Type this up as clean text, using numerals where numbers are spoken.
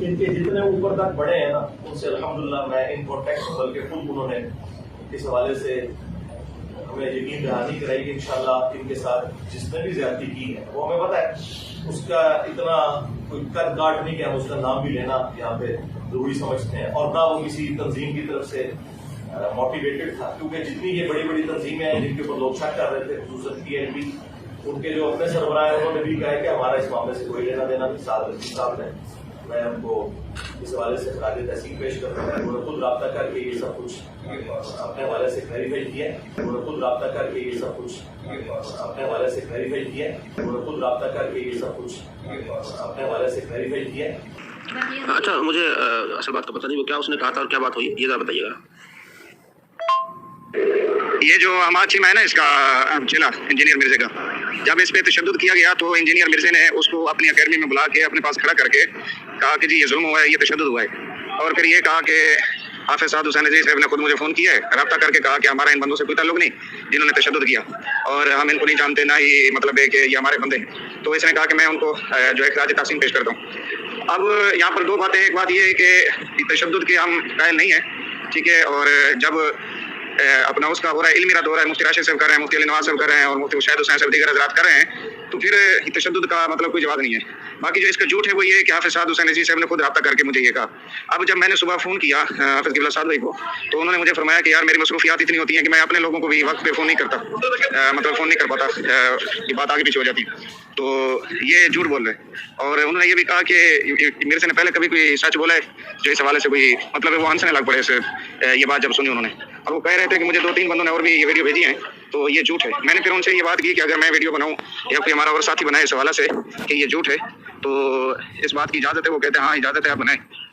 इनके जितने ऊपर तक बढ़े हैं ना, उनसे अल्हम्दुलिल्लाह मैं इन कॉन्टेक्ट बल्कि खुद उन्होंने इस हवाले से हमें यकीन दहानी कराई कि इंशाल्लाह इनके साथ जिसने भी ज्यादती की है वो हमें पता है, उसका इतना कोई कर काट नहीं कि हम उसका नाम भी लेना यहाँ पे जरूरी समझते हैं, और ना वो किसी तंजीम की तरफ से मोटिवेटेड था, क्योंकि जितनी ये बड़ी बड़ी तंजीमें हैं जिनके ऊपर लोग शक कर रहे थे, खुसूसन PNB, उनके जो अपने सरबराह हैं उन्होंने भी कहा है कि हमारा इस मामले से कोई लेना देना नहीं। साहब ने मैं उनको इस हवाले से खराज तहसीन पेश करता हूँ। उन्होंने खुद रब्ता करके ये सब कुछ अपने हवाले से क्लैरिफाई किया है। उन्होंने खुद रब्ता करके ये सब कुछ अपने हवाले से क्लैरिफाई किया है। उन्होंने खुद रब्ता करके ये सब कुछ अपने हवाले से क्लैरिफाई किया है। अच्छा, मुझे असल बात का पता नहीं वो क्या उसने कहा था और क्या बात हुई, ये जरा बताइएगा। ये जो अमाची में है ना, इसका जिला इंजीनियर मिर्जे का, जब इस पे तशद्दुद किया गया तो इंजीनियर मिर्जे ने उसको अपनी अकेडमी में बुला के अपने पास खड़ा करके कहा कि जी ये जुल्म हुआ है, ये तशद्दुद हुआ है। और फिर ये कहा कि हाफिज साद हुसैन नज़ीर साहब ने खुद मुझे फ़ोन किया है, रब्ता करके कहा कि हमारा इन बंदों से कोई ताल्लुक नहीं जिन्होंने तशद्दुद किया, और हम इनको नहीं जानते, ना ही मतलब है कि ये हमारे बंदे हैं। तो इसने कहा कि मैं उनको जो है खराज तहसीन पेश करता हूँ। अब यहाँ पर दो बातें, एक बात ये है कि तशद्दुद के हम कायल नहीं है, ठीक है, और जब अपना उसका हो रहा है, इल्मी रद्द हो रहा है, मुफ्ती राशिद साहब कर रहे हैं, मुफ्ती अली नवाज साहब कर रहे हैं, और मुफ्ती शाहिद हुसैन साहब दीगर हज़रात कर रहे हैं, तो फिर तशद्दुद का मतलब कोई जवाब नहीं है। बाकी जो इसका झूठ है वो ये है कि हाफिज साद हुसैन नज़ीर साहब ने खुद रब्ता करके मुझे ये कहा। अब जब मैंने सुबह फ़ोन किया हाफिज क़िबला साद भाई को, तो उन्होंने मुझे फरमाया कि यार मेरी मसरूफियात इतनी होती हैं कि मैं अपने लोगों को भी वक्त पे फ़ोन नहीं करता, मतलब फ़ोन नहीं कर पाता, ये बात आगे पीछे हो जाती। तो ये झूठ बोल रहे हैं। और उन्होंने ये भी कहा कि मेरे से पहले कभी कोई सच बोला है जो इस हवाले से कोई मतलब है, वो हंसने लग पड़े से ये बात जब सुनी उन्होंने। और वो कह रहे थे कि मुझे 2-3 बंदों ने और भी ये वीडियो भेजी हैं, तो ये झूठ है। मैंने फिर उनसे ये बात की कि अगर मैं वीडियो बनाऊं या कोई हमारा और साथी बनाए इस हवाले से कि ये झूठ है, तो इस बात की इजाज़त है? वो कहते हैं हाँ इजाज़त है, आप बनाएं।